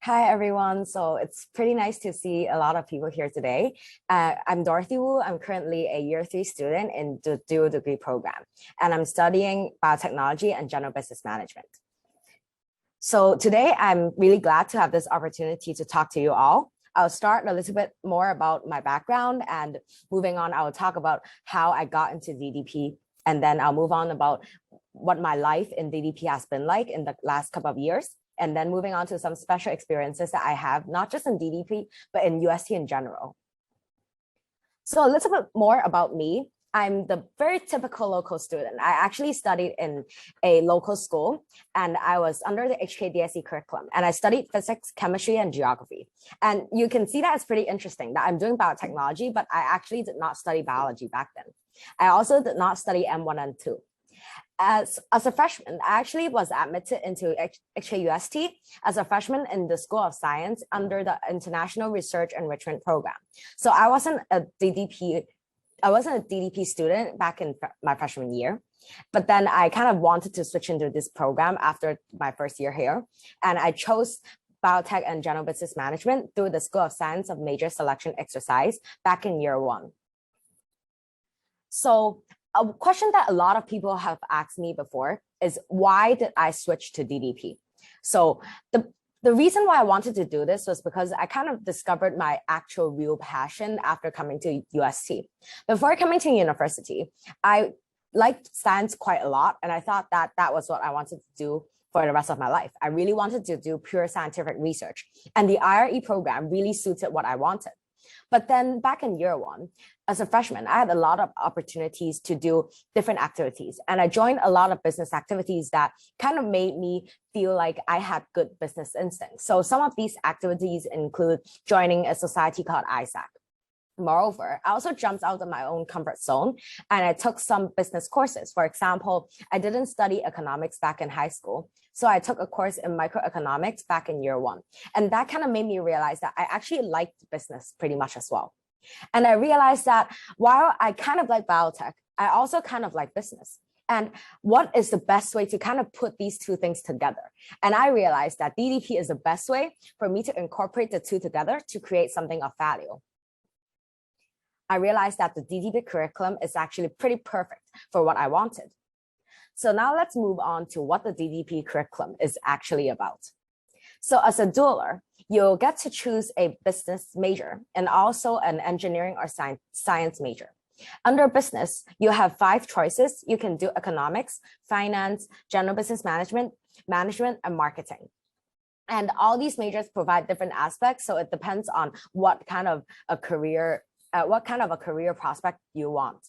Hi, everyone. So it's pretty nice to see a lot of people here today. I'm Dorothy Wu. I'm currently a year 3 student in the dual degree program, and I'm studying biotechnology and general business management. So today, I'm really glad to have this opportunity to talk to you all. I'll start a little bit more about my background, and moving on, I will talk about how I got into DDP, and then I'll move on about what my life in DDP has been like in the last couple of years. And then moving on to some special experiences that I have, not just in DDP, but in UST in general. So a little bit more about me. I'm the very typical local student. I actually studied in a local school, and I was under the HKUST curriculum, and I studied physics, chemistry, and geography. And you can see that it's pretty interesting that I'm doing biotechnology, but I actually did not study biology back then. I also did not study M1 and 2. As a freshman, I actually was admitted into HKUST as a freshman in the School of Science under the International Research Enrichment Program. So I wasn't a DDP student back in my freshman year, but then I kind of wanted to switch into this program after my first year here. And I chose biotech and general business management through the School of Science of Major Selection exercise back in year 1. So a question that a lot of people have asked me before is, why did I switch to DDP? So the reason why I wanted to do this was because I kind of discovered my actual real passion after coming to UST. Before coming to university, I liked science quite a lot, and I thought that that was what I wanted to do for the rest of my life. I really wanted to do pure scientific research, and the IRE program really suited what I wanted. But then back in year 1, as a freshman, I had a lot of opportunities to do different activities. And I joined a lot of business activities that kind of made me feel like I had good business instincts. So some of these activities include joining a society called ISAC. Moreover, I also jumped out of my own comfort zone, and I took some business courses. For example, I didn't study economics back in high school, so I took a course in microeconomics back in year 1. And that kind of made me realize that I actually liked business pretty much as well. And I realized that while I kind of like biotech, I also kind of like business. And what is the best way to kind of put these two things together? And I realized that DDP is the best way for me to incorporate the two together to create something of value. I realized that the DDP curriculum is actually pretty perfect for what I wanted. So now let's move on to what the DDP curriculum is actually about. So as a dualer, you'll get to choose a business major and also an engineering or science major. Under business, you have 5 choices. You can do economics, finance, general business management, and marketing. And all these majors provide different aspects, so it depends on what kind of a career prospect you want.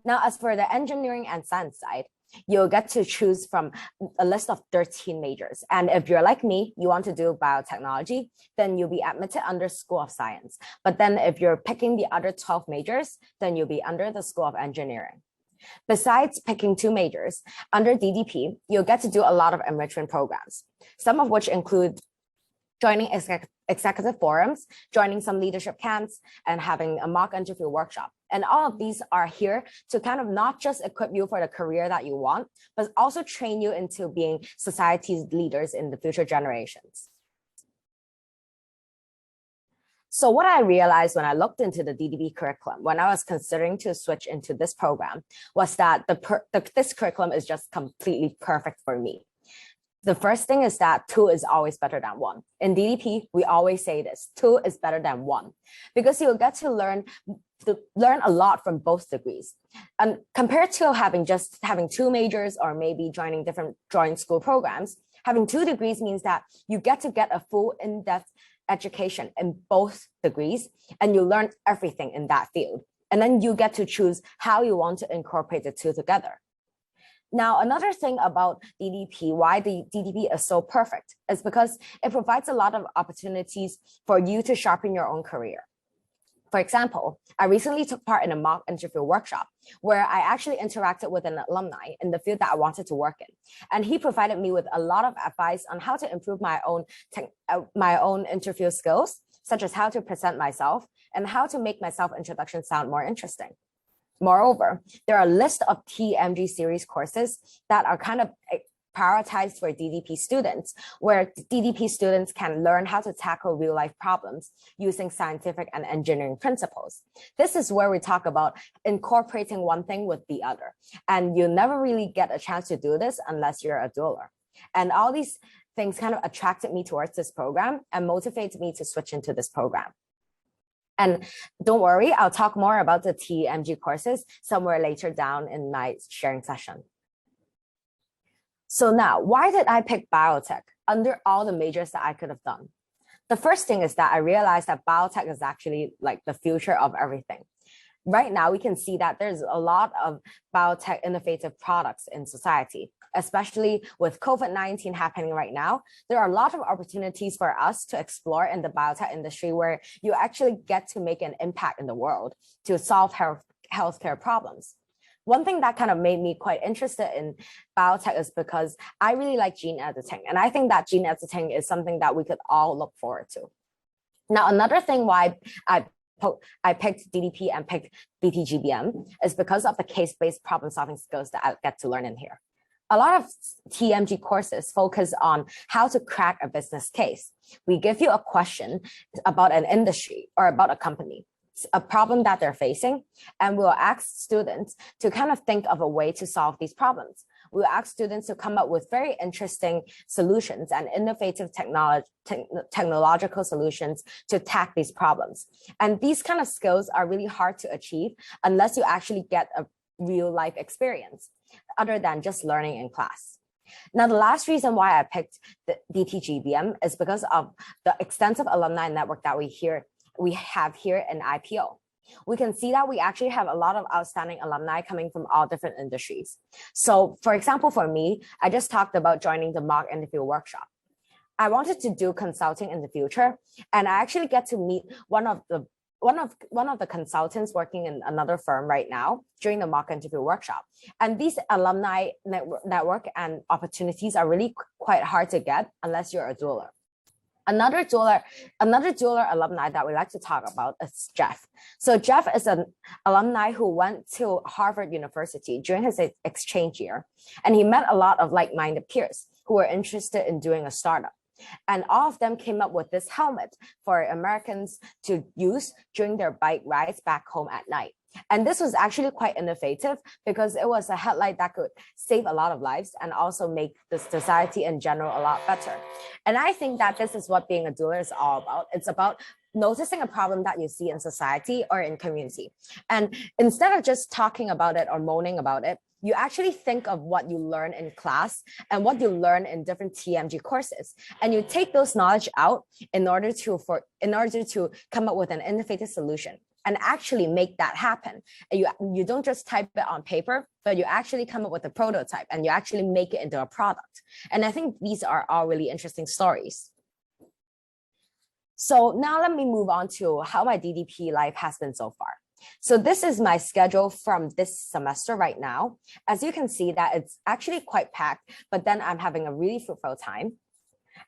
Now, as for the engineering and science side, you'll get to choose from a list of 13 majors. And if you're like me, you want to do biotechnology, then you'll be admitted under School of Science. But then if you're picking the other 12 majors, then you'll be under the School of Engineering. Besides picking 2 majors, under DDP, you'll get to do a lot of enrichment programs, some of which include joining executive forums, joining some leadership camps, and having a mock interview workshop. And all of these are here to kind of not just equip you for the career that you want, but also train you into being society's leaders in the future generations. So what I realized when I looked into the DDP curriculum, when I was considering to switch into this program, was that this curriculum is just completely perfect for me. The first thing is that 2 is always better than 1. In DDP, we always say this: 2 is better than 1, because you'll get to learn a lot from both degrees. And compared to having 2 majors or maybe joining different joint school programs, having 2 degrees means that you get to get a full in-depth education in both degrees, and you learn everything in that field. And then you get to choose how you want to incorporate the 2 together. Now, another thing about DDP, why the DDP is so perfect, is because it provides a lot of opportunities for you to sharpen your own career. For example, I recently took part in a mock interview workshop where I actually interacted with an alumni in the field that I wanted to work in. And he provided me with a lot of advice on how to improve my own interview skills, such as how to present myself and how to make my self-introduction sound more interesting. Moreover, there are a list of TMG series courses that are kind of prioritized for DDP students, where DDP students can learn how to tackle real-life problems using scientific and engineering principles. This is where we talk about incorporating one thing with the other. And you never really get a chance to do this unless you're a dualer. And all these things kind of attracted me towards this program and motivated me to switch into this program. And don't worry, I'll talk more about the TMG courses somewhere later down in my sharing session. So now, why did I pick biotech under all the majors that I could have done? The first thing is that I realized that biotech is actually like the future of everything. Right now, we can see that there's a lot of biotech innovative products in society, especially with COVID-19 happening right now. There are a lot of opportunities for us to explore in the biotech industry where you actually get to make an impact in the world to solve healthcare problems. One thing that kind of made me quite interested in biotech is because I really like gene editing. And I think that gene editing is something that we could all look forward to. Now, another thing why I picked DDP and picked BTGBM is because of the case-based problem-solving skills that I get to learn in here. A lot of TMG courses focus on how to crack a business case. We give you a question about an industry or about a company, a problem that they're facing, and we'll ask students to kind of think of a way to solve these problems. We'll ask students to come up with very interesting solutions and innovative technological solutions to attack these problems. And these kind of skills are really hard to achieve unless you actually get a real life experience, other than just learning in class. Now, the last reason why I picked the BTGBM is because of the extensive alumni network that we have here in IPO. We can see that we actually have a lot of outstanding alumni coming from all different industries. So, for example, for me, I just talked about joining the mock interview workshop. I wanted to do consulting in the future, and I actually get to meet one of the consultants working in another firm right now during the mock interview workshop. And these alumni network and opportunities are really quite hard to get unless you're a dualer. Another dualer alumni that we like to talk about is Jeff. So Jeff is an alumni who went to Harvard University during his exchange year, and he met a lot of like-minded peers who were interested in doing a startup. And all of them came up with this helmet for Americans to use during their bike rides back home at night. And this was actually quite innovative because it was a headlight that could save a lot of lives and also make the society in general a lot better. And I think that this is what being a doer is all about. It's about noticing a problem that you see in society or in community. And instead of just talking about it or moaning about it, you actually think of what you learn in class and what you learn in different TMG courses, and you take those knowledge out in order to come up with an innovative solution and actually make that happen. And you don't just type it on paper, but you actually come up with a prototype and you actually make it into a product. And I think these are all really interesting stories. So now let me move on to how my DDP life has been so far. So this is my schedule from this semester right now. As you can see that it's actually quite packed, but then I'm having a really fruitful time.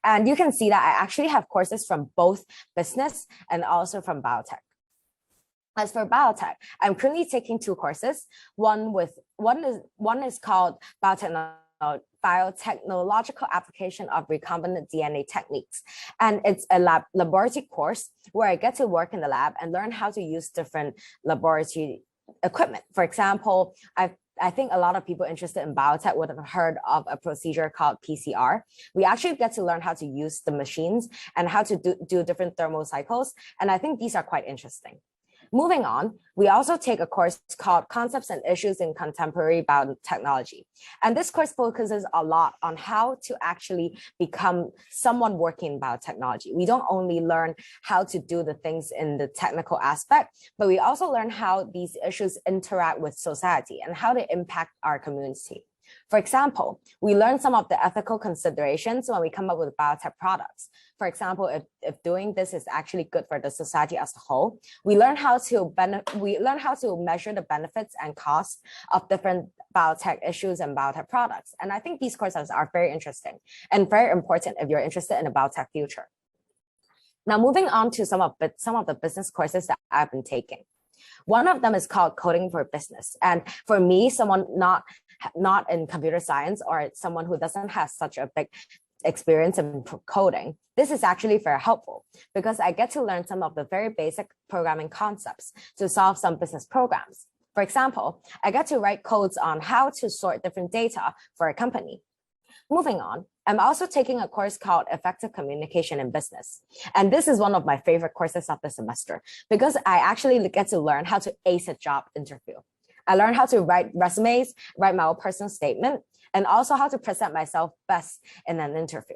And you can see that I actually have courses from both business and also from biotech. As for biotech, I'm currently taking two courses. One is called biotechnological application of recombinant DNA techniques. And it's a laboratory course where I get to work in the lab and learn how to use different laboratory equipment. For example, I think a lot of people interested in biotech would have heard of a procedure called PCR. We actually get to learn how to use the machines and how to do different thermal cycles. And I think these are quite interesting. Moving on, we also take a course called Concepts and Issues in Contemporary Biotechnology. And this course focuses a lot on how to actually become someone working in biotechnology. We don't only learn how to do the things in the technical aspect, but we also learn how these issues interact with society and how they impact our community. For example, we learn some of the ethical considerations when we come up with biotech products. For example, if doing this is actually good for the society as a whole, we learn how to measure the benefits and costs of different biotech issues and biotech products. And I think these courses are very interesting and very important if you're interested in a biotech future. Now, moving on to some of the business courses that I've been taking. One of them is called Coding for Business. And for me, someone not not in computer science or someone who doesn't have such a big experience in coding, this is actually very helpful because I get to learn some of the very basic programming concepts to solve some business programs. For example, I get to write codes on how to sort different data for a company. Moving on, I'm also taking a course called Effective Communication in Business. And this is one of my favorite courses of the semester because I actually get to learn how to ace a job interview. I learned how to write resumes, write my own personal statement, and also how to present myself best in an interview.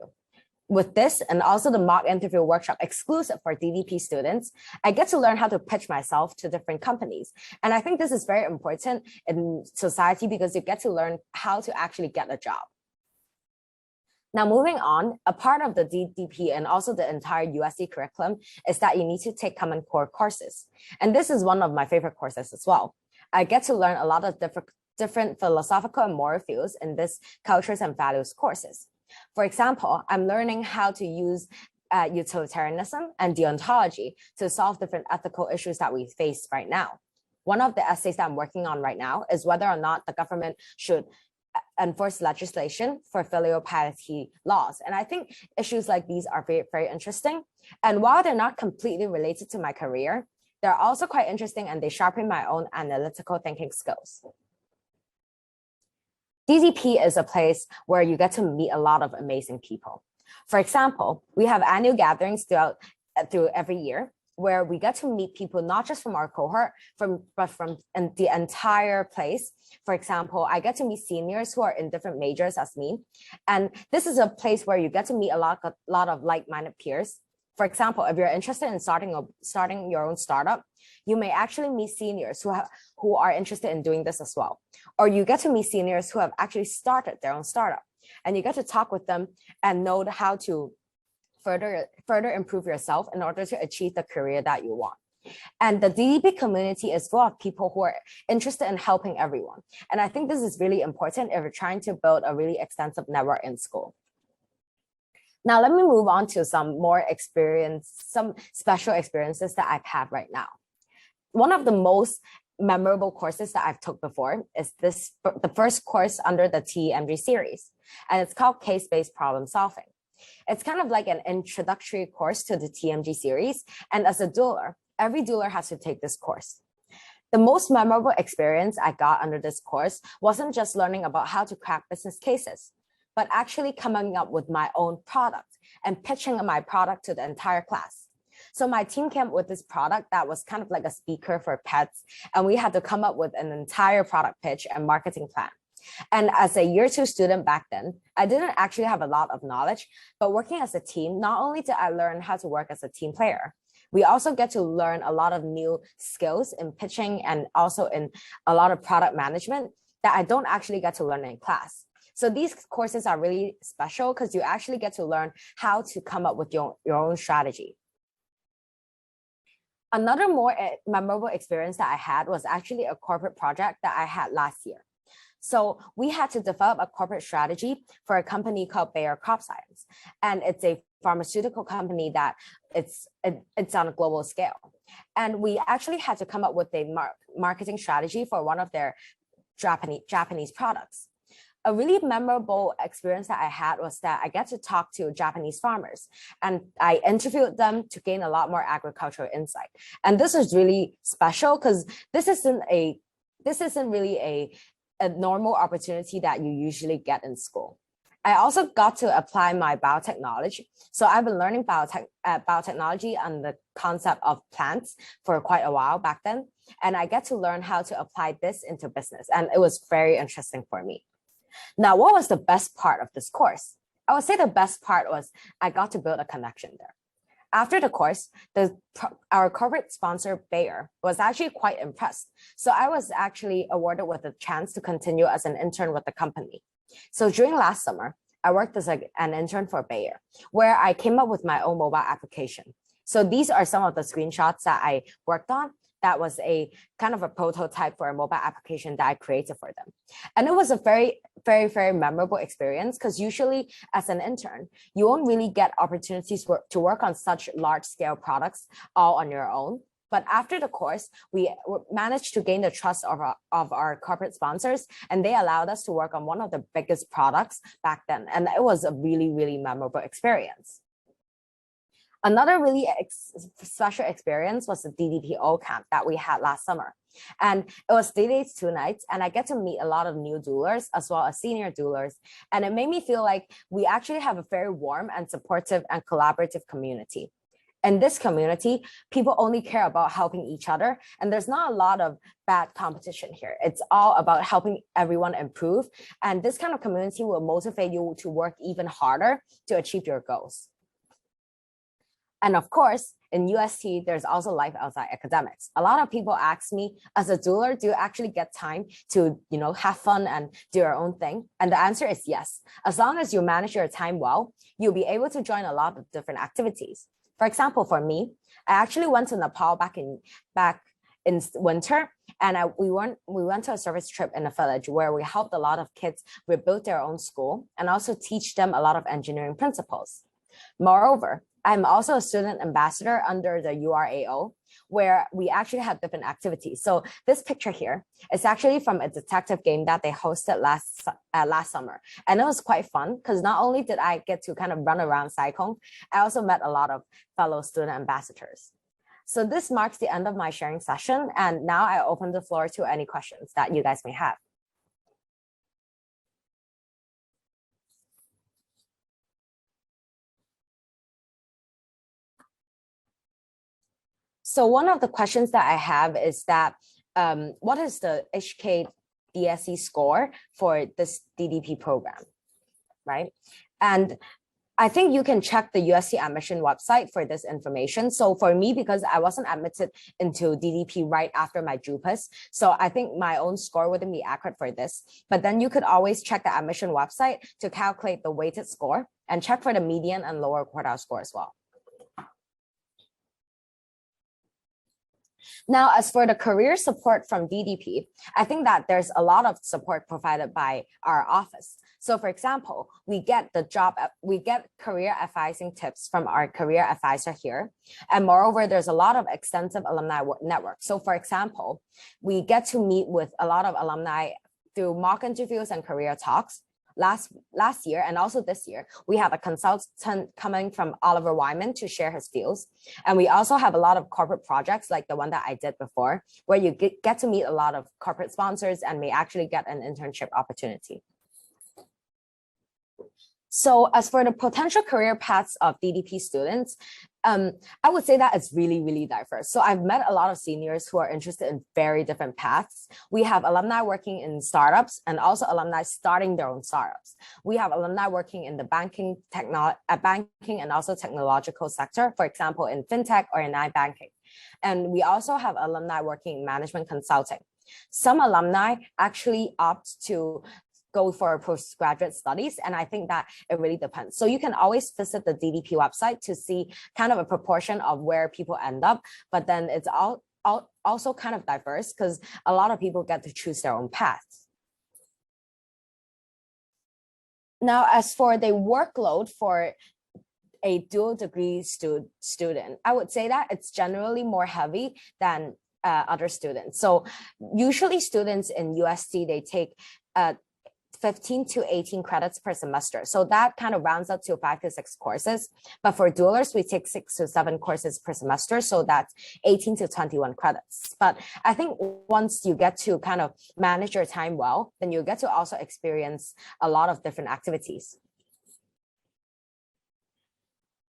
With this and also the mock interview workshop exclusive for DDP students, I get to learn how to pitch myself to different companies. And I think this is very important in society because you get to learn how to actually get a job. Now, moving on, a part of the DDP and also the entire USC curriculum is that you need to take Common Core courses. And this is one of my favorite courses as well. I get to learn a lot of different philosophical and moral fields in this cultures and values courses. For example, I'm learning how to use utilitarianism and deontology to solve different ethical issues that we face right now. One of the essays that I'm working on right now is whether or not the government should enforce legislation for filial piety laws. And I think issues like these are very, very interesting. And while they're not completely related to my career, they're also quite interesting and they sharpen my own analytical thinking skills. DDP is a place where you get to meet a lot of amazing people. For example, we have annual gatherings through every year where we get to meet people not just from our cohort, but from the entire place. For example, I get to meet seniors who are in different majors as me. And this is a place where you get to meet a lot of like-minded peers. For example, if you're interested in starting your own startup, you may actually meet seniors who are interested in doing this as well. Or you get to meet seniors who have actually started their own startup. And you get to talk with them and know how to further improve yourself in order to achieve the career that you want. And the DDP community is full of people who are interested in helping everyone. And I think this is really important if you're trying to build a really extensive network in school. Now, let me move on to some special experiences that I've had right now. One of the most memorable courses that I've took before is the first course under the T&M series, and it's called Case-Based Problem Solving. It's kind of like an introductory course to the TMG series. And as a doula, every doula has to take this course. The most memorable experience I got under this course wasn't just learning about how to crack business cases, but actually coming up with my own product and pitching my product to the entire class. So my team came with this product that was kind of like a speaker for pets, and we had to come up with an entire product pitch and marketing plan. And as a year 2 student back then, I didn't actually have a lot of knowledge, but working as a team, not only did I learn how to work as a team player, we also get to learn a lot of new skills in pitching and also in a lot of product management that I don't actually get to learn in class. So these courses are really special because you actually get to learn how to come up with your own strategy. Another more memorable experience that I had was actually a corporate project that I had last year. So we had to develop a corporate strategy for a company called Bayer Crop Science. And it's a pharmaceutical company that it's on a global scale. And we actually had to come up with a marketing strategy for one of their Japanese products. A really memorable experience that I had was that I get to talk to Japanese farmers, and I interviewed them to gain a lot more agricultural insight. And this is really special because this isn't really a normal opportunity that you usually get in school. I also got to apply my biotech knowledge. So I've been learning biotechnology and the concept of plants for quite a while back then. And I get to learn how to apply this into business. And it was very interesting for me. Now, what was the best part of this course? I would say the best part was I got to build a connection there. After the course, our corporate sponsor, Bayer, was actually quite impressed. So I was actually awarded with a chance to continue as an intern with the company. So during last summer, I worked as an intern for Bayer, where I came up with my own mobile application. So these are some of the screenshots that I worked on. That was a kind of a prototype for a mobile application that I created for them. And it was a very, very, very memorable experience because usually as an intern, you won't really get opportunities to work on such large scale products all on your own. But after the course, we managed to gain the trust of our corporate sponsors, and they allowed us to work on one of the biggest products back then. And it was a really, really memorable experience. Another really special experience was the DDP Camp that we had last summer. And it was 3 days, 2 nights, and I get to meet a lot of new doulas as well as senior doulas. And it made me feel like we actually have a very warm and supportive and collaborative community. In this community, people only care about helping each other, and there's not a lot of bad competition here. It's all about helping everyone improve, and this kind of community will motivate you to work even harder to achieve your goals. And of course, in UST, there's also life outside academics. A lot of people ask me, as a doula, do you actually get time to, have fun and do your own thing? And the answer is yes. As long as you manage your time well, you'll be able to join a lot of different activities. For example, for me, I actually went to Nepal back in winter, and we went to a service trip in a village where we helped a lot of kids rebuild their own school and also teach them a lot of engineering principles. Moreover, I'm also a student ambassador under the URAO, where we actually have different activities. So this picture here is actually from a detective game that they hosted last summer. And it was quite fun because not only did I get to kind of run around Saikong, I also met a lot of fellow student ambassadors. So this marks the end of my sharing session. And now I open the floor to any questions that you guys may have. So one of the questions that I have is that what is the HKDSE score for this DDP program, right? And I think you can check the USC admission website for this information. So for me, because I wasn't admitted into DDP right after my JUPAS, so I think my own score wouldn't be accurate for this. But then you could always check the admission website to calculate the weighted score and check for the median and lower quartile score as well. Now, as for the career support from DDP, I think that there's a lot of support provided by our office. So for example, we get career advising tips from our career advisor here. And moreover, there's a lot of extensive alumni network. So for example, we get to meet with a lot of alumni through mock interviews and career talks. Last year and also this year, we have a consultant coming from Oliver Wyman to share his views. And we also have a lot of corporate projects like the one that I did before, where you get to meet a lot of corporate sponsors and may actually get an internship opportunity. So as for the potential career paths of DDP students, I would say that it's really, really diverse. So I've met a lot of seniors who are interested in very different paths. We have alumni working in startups and also alumni starting their own startups. We have alumni working in the banking and also technological sector, for example, in fintech or in iBanking. And we also have alumni working in management consulting. Some alumni actually opt to go for postgraduate studies. And I think that it really depends. So you can always visit the DDP website to see kind of a proportion of where people end up, but then it's also kind of diverse because a lot of people get to choose their own paths. Now, as for the workload for a dual degree student, I would say that it's generally more heavy than other students. So usually students in UST, they take 15 to 18 credits per semester. So that kind of rounds up to 5 to 6 courses. But for dualers, we take 6 to 7 courses per semester. So that's 18 to 21 credits. But I think once you get to kind of manage your time well, then you get to also experience a lot of different activities.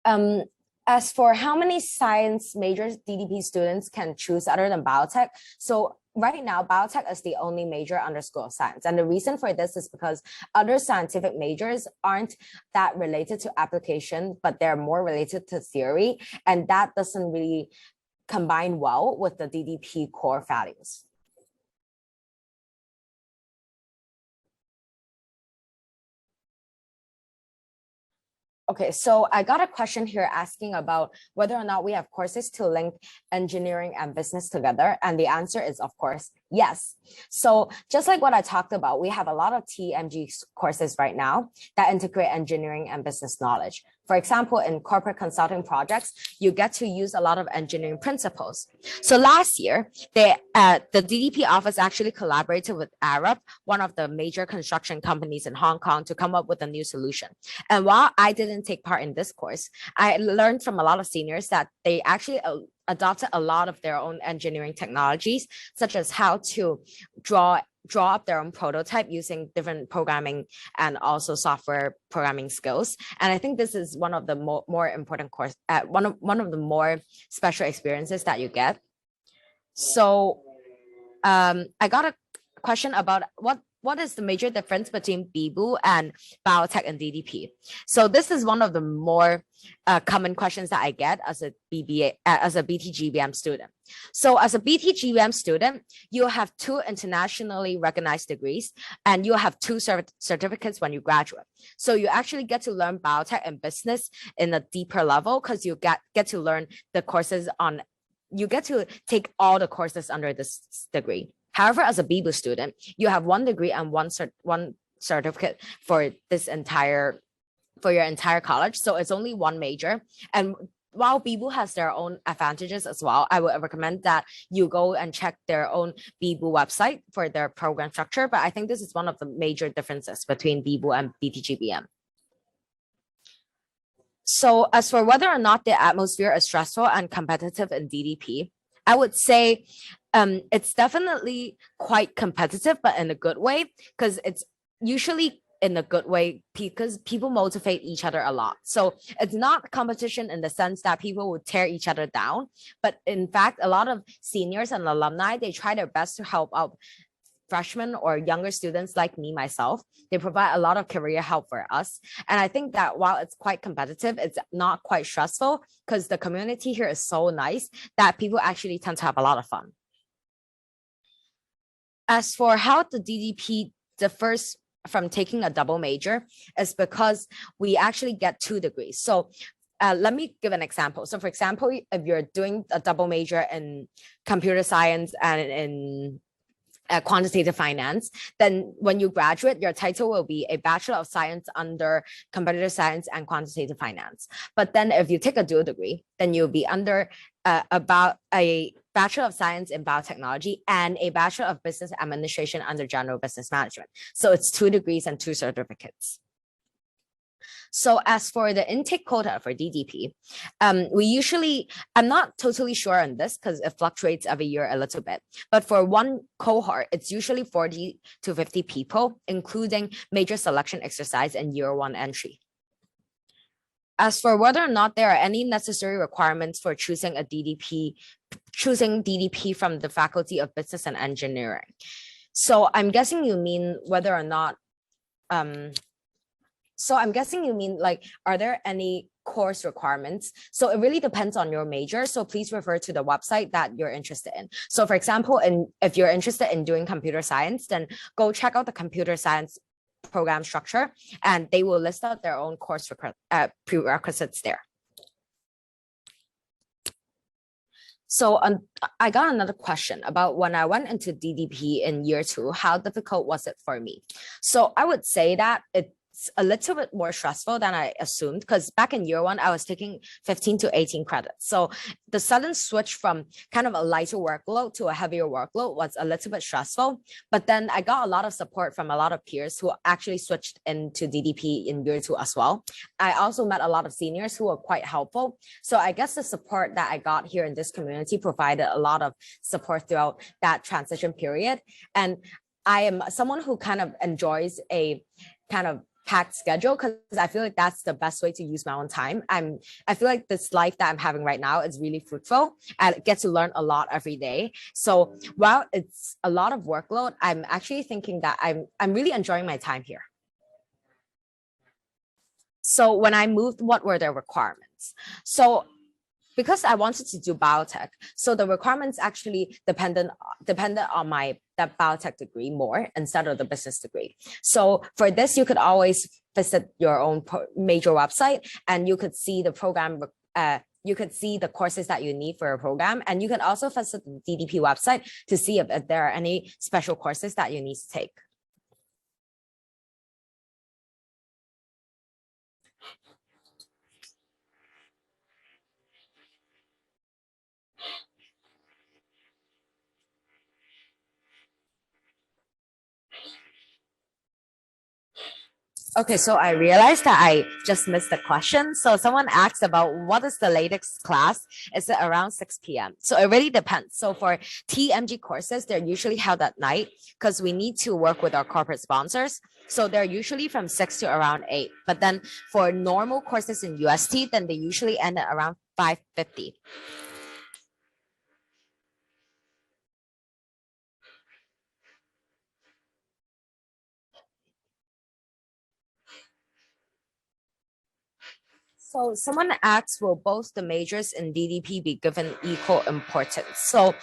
As for how many science majors DDP students can choose other than biotech, so right now, biotech is the only major under School of Science. And the reason for this is because other scientific majors aren't that related to application, but they're more related to theory. And that doesn't really combine well with the DDP core values. Okay, so I got a question here asking about whether or not we have courses to link engineering and business together. And the answer is, of course, Yes. So just like what I talked about, we have a lot of TMG courses right now that integrate engineering and business knowledge. For example, in corporate consulting projects, you get to use a lot of engineering principles. So last year, the DDP office actually collaborated with Arab, one of the major construction companies in Hong Kong, to come up with a new solution. And while I didn't take part in this course, I learned from a lot of seniors that they actually adopted a lot of their own engineering technologies, such as how to draw up their own prototype using different programming and also software programming skills. And I think this is one of the more important course, one of the more special experiences that you get. So I got a question about what is the major difference between BBU and biotech and DDP? So this is one of the more common questions that I get as a BTGBM student. So as a BTGBM student, you have 2 internationally recognized degrees and you have 2 certificates when you graduate. So you actually get to learn biotech and business in a deeper level because you get to learn the courses on, you get to take all the courses under this degree. However, as a BBU student, you have 1 degree and one certificate for your entire college. So it's only 1 major. And while BBU has their own advantages as well, I would recommend that you go and check their own BBU website for their program structure. But I think this is one of the major differences between BBU and BTGBM. So as for whether or not the atmosphere is stressful and competitive in DDP, I would say it's definitely quite competitive, but in a good way, because it's usually in a good way because people motivate each other a lot. So it's not competition in the sense that people would tear each other down, but in fact, a lot of seniors and alumni, they try their best to help out freshmen or younger students like me, myself. They provide a lot of career help for us. And I think that while it's quite competitive, it's not quite stressful because the community here is so nice that people actually tend to have a lot of fun. As for how the DDP differs from taking a double major is because we actually get 2 degrees. So let me give an example. So for example, if you're doing a double major in computer science and in quantitative finance, then when you graduate, your title will be a Bachelor of Science under Computer Science and Quantitative Finance. But then if you take a dual degree, then you'll be under about a Bachelor of Science in Biotechnology and a Bachelor of Business Administration under General Business Management. So it's 2 degrees and 2 certificates. So as for the intake quota for DDP, we usually, I'm not totally sure on this because it fluctuates every year a little bit, but for one cohort, it's usually 40 to 50 people, including major selection exercise and year 1 entry. As for whether or not there are any necessary requirements for choosing DDP from the Faculty of Business and Engineering. So I'm guessing you mean whether or not, like, are there any course requirements? So it really depends on your major. So please refer to the website that you're interested in. So for example, if you're interested in doing computer science, then go check out the computer science program structure and they will list out their own course prerequisites there. So I got another question about when I went into DDP in year 2, how difficult was it for me? So I would say that it's a little bit more stressful than I assumed because back in year 1, I was taking 15 to 18 credits. So the sudden switch from kind of a lighter workload to a heavier workload was a little bit stressful. But then I got a lot of support from a lot of peers who actually switched into DDP in year 2 as well. I also met a lot of seniors who were quite helpful. So I guess the support that I got here in this community provided a lot of support throughout that transition period. And I am someone who kind of enjoys a kind of packed schedule because I feel like that's the best way to use my own time. I feel like this life that I'm having right now is really fruitful. I get to learn a lot every day. So while it's a lot of workload, I'm actually thinking that I'm really enjoying my time here. So when I moved, what were the requirements? So because I wanted to do biotech, so the requirements actually depended on that biotech degree more instead of the business degree. So for this, you could always visit your own major website and you could see the program you could see the courses that you need for a program. And you can also visit the DDP website to see if there are any special courses that you need to take. Okay, so I realized that I just missed the question. So someone asked about what is the latest class? Is it around 6 p.m.? So it really depends. So for TMG courses, they're usually held at night because we need to work with our corporate sponsors. So they're usually from 6 to around 8. But then for normal courses in UST, then they usually end at around 5:50. So someone asks, will both the majors in DDP be given equal importance? So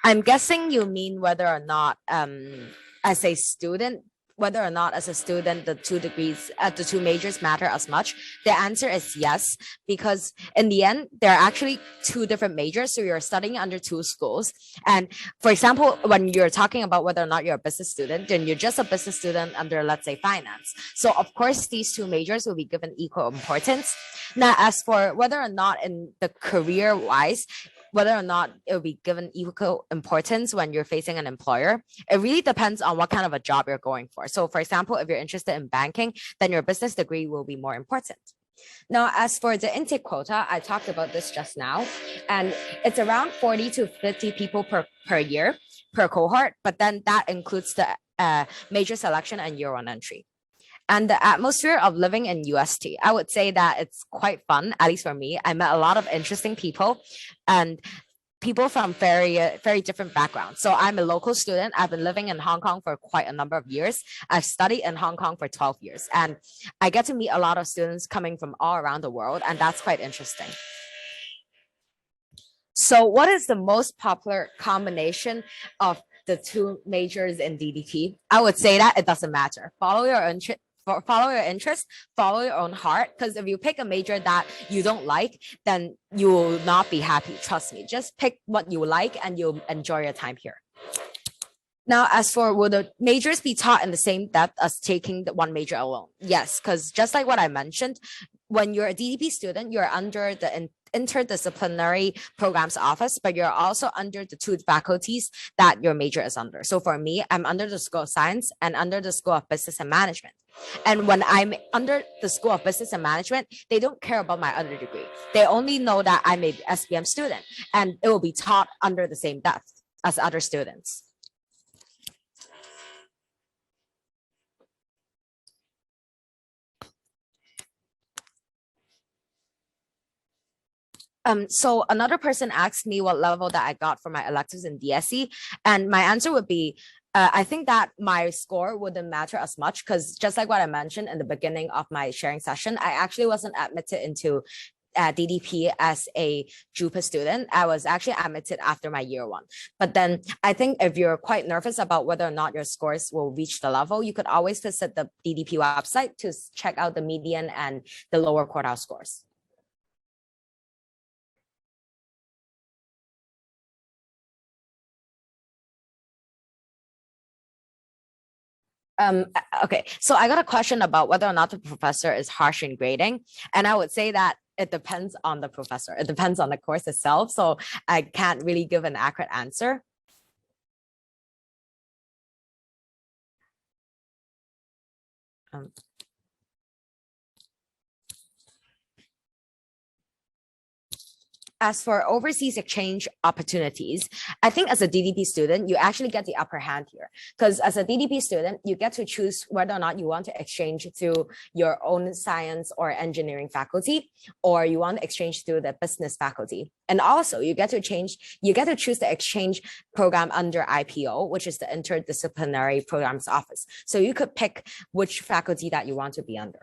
I'm guessing you mean whether or not, as a student, whether or not as a student, the the two majors matter as much. The answer is yes, because in the end, there are actually two different majors. So you're studying under two schools. And for example, when you're talking about whether or not you're a business student, then you're just a business student under, let's say, finance. So of course, these two majors will be given equal importance. Now, as for whether or not in the career wise, whether or not it will be given equal importance when you're facing an employer, it really depends on what kind of a job you're going for. So for example, if you're interested in banking, then your business degree will be more important. Now, as for the intake quota, I talked about this just now, and it's around 40 to 50 people per year, per cohort, but then that includes the major selection and year one entry. And the atmosphere of living in UST, I would say that it's quite fun, at least for me. I met a lot of interesting people and people from very different backgrounds. So I'm a local student. I've been living in Hong Kong for quite a number of years. I've studied in Hong Kong for 12 years. And I get to meet a lot of students coming from all around the world. And that's quite interesting. So what is the most popular combination of the two majors in DDP? I would say that it doesn't matter. Follow your interest, follow your own heart. Because if you pick a major that you don't like, then you will not be happy. Trust me. Just pick what you like and you'll enjoy your time here. Now, as for will the majors be taught in the same depth as taking the one major alone? Yes, because just like what I mentioned, when you're a DDP student, you're under the interdisciplinary programs office, but you're also under the two faculties that your major is under. So for me, I'm under the School of Science and under the School of Business and Management. And when I'm under the School of Business and Management, they don't care about my other degree. They only know that I'm a SBM student and it will be taught under the same depth as other students. So another person asked me what level that I got for my electives in DSE, and my answer would be, I think that my score wouldn't matter as much because just like what I mentioned in the beginning of my sharing session, I actually wasn't admitted into DDP as a JUPAS student. I was actually admitted after my year one. But then I think if you're quite nervous about whether or not your scores will reach the level, you could always visit the DDP website to check out the median and the lower quartile scores. Okay, so I got a question about whether or not the professor is harsh in grading, and I would say that it depends on the professor. It depends on the course itself, so I can't really give an accurate answer. Um, as for overseas exchange opportunities, I think as a DDP student, you actually get the upper hand here. Because as a DDP student, you get to choose whether or not you want to exchange through your own science or engineering faculty, or you want to exchange through the business faculty. And also you get to choose the exchange program under IPO, which is the Interdisciplinary Programs Office. So you could pick which faculty that you want to be under.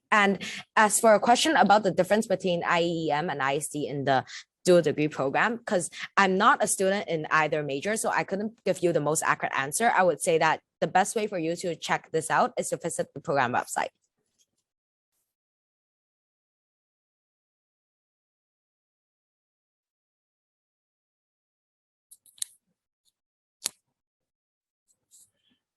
And as for a question about the difference between IEM and ISD in the dual degree program, because I'm not a student in either major, so I couldn't give you the most accurate answer. I would say that the best way for you to check this out is to visit the program website.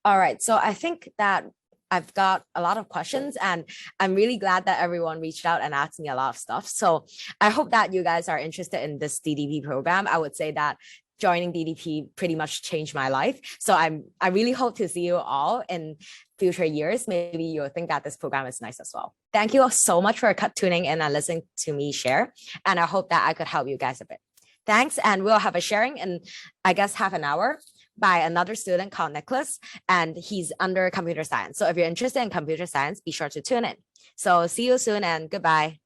All right. So I think that I've got a lot of questions, and I'm really glad that everyone reached out and asked me a lot of stuff. So I hope that you guys are interested in this DDP program. I would say that joining DDP pretty much changed my life. So I really hope to see you all in future years. Maybe you'll think that this program is nice as well. Thank you all so much for tuning in and listening to me share. And I hope that I could help you guys a bit. Thanks. And we'll have a sharing in, I guess, half an hour by another student called Nicholas, and he's under computer science. So if you're interested in computer science, be sure to tune in. So see you soon and goodbye.